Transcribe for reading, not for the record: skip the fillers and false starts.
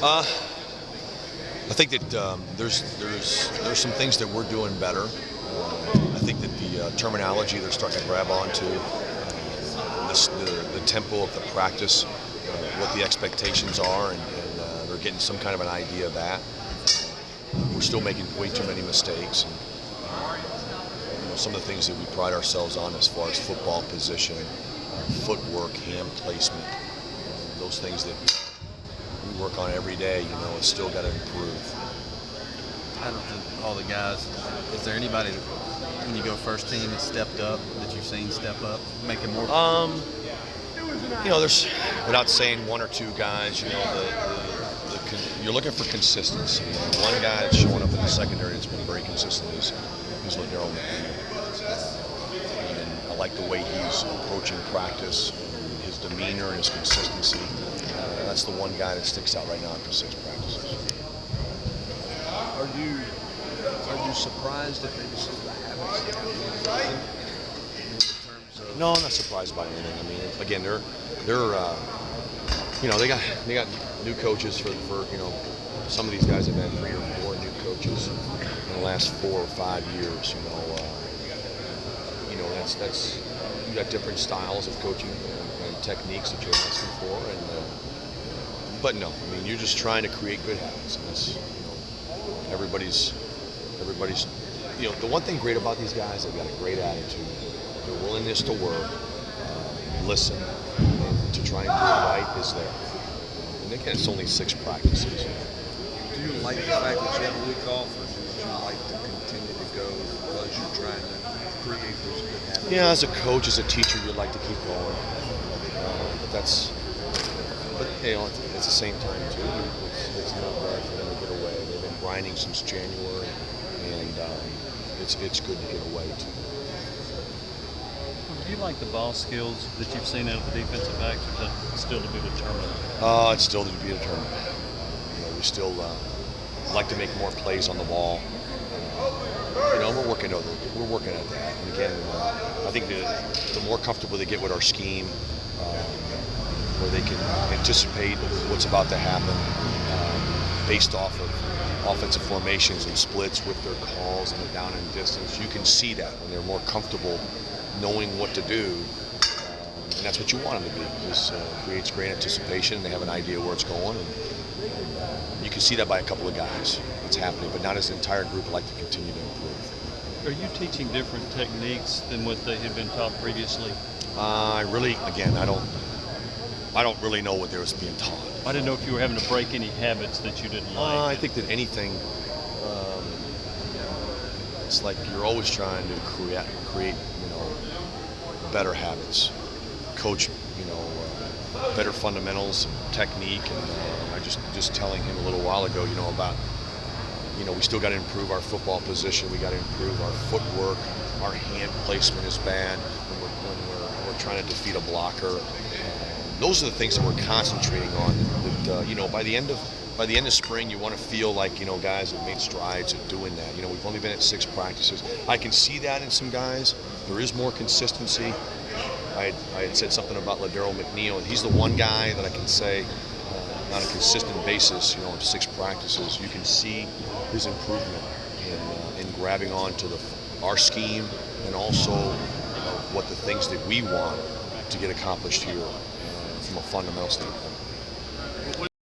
Uh, I think that there's some things that we're doing better. I think that the terminology they're starting to grab onto, the tempo of the practice, what the expectations are, and they're getting some kind of an idea of that. We're still making way too many mistakes. And, some of the things that we pride ourselves on as far as football position, footwork, hand placement, those things that we work on every day, it's still got to improve. Out of all the guys, is there anybody that, when you go first team, that stepped up, that you've seen step up, making more? There's, without saying one or two guys, you're looking for consistency. One guy that's showing up in the secondary that's been very consistent is Willie Martinez. And I like the way he's approaching practice, his demeanor and his consistency. That's the one guy that sticks out right now after 6 practices. Are you surprised at maybe some of the habits that have been in terms of? No, I'm not surprised by anything. I mean, again, they got new coaches for some of these guys have had 3 or 4 new coaches in the last 4 or 5 years. That's you got different styles of coaching and techniques that you're asking for, but no, I mean, you're just trying to create good habits, and that's everybody's. The one thing great about these guys, they've got a great attitude, their willingness to work, listen, and to try and do it right is there. And again, it's only 6 practices. Do you like the fact that you have a week off, or would you like to continue to go because you're trying to create those good habits? Yeah, as a coach, as a teacher, you'd like to keep going, but at the same time too, it's not bad for them to get away. They've been grinding since January, and it's good to get away too. Do you like the ball skills that you've seen out of the defensive backs, or is that still to be determined? It's still to be determined. We still like to make more plays on the ball. We're working at that. And again, I think the more comfortable they get with our scheme, where they can anticipate what's about to happen based off of offensive formations and splits with their calls and the down and distance, you can see that when they're more comfortable knowing what to do. And that's what you want them to be. This creates great anticipation, and they have an idea where it's going. And you can see that by a couple of guys. It's happening, but not as an entire group. I'd like to continue to improve. Are you teaching different techniques than what they had been taught previously? I don't really know what there was being taught. I didn't know if you were having to break any habits that you didn't like. I think that anything, it's like you're always trying to create better habits, coach, better fundamentals, technique, and I just telling him a little while ago, about, we still got to improve our football position. We got to improve our footwork. Our hand placement is bad when we're trying to defeat a blocker. Those are the things that we're concentrating on. That by the end of spring, you want to feel like guys have made strides at doing that. We've only been at 6 practices. I can see that in some guys. There is more consistency. I had said something about Ladero McNeil. He's the one guy that I can say on a consistent basis. In 6 practices, you can see his improvement in grabbing onto our scheme, and also what the things that we want to get accomplished here from a fundamental standpoint.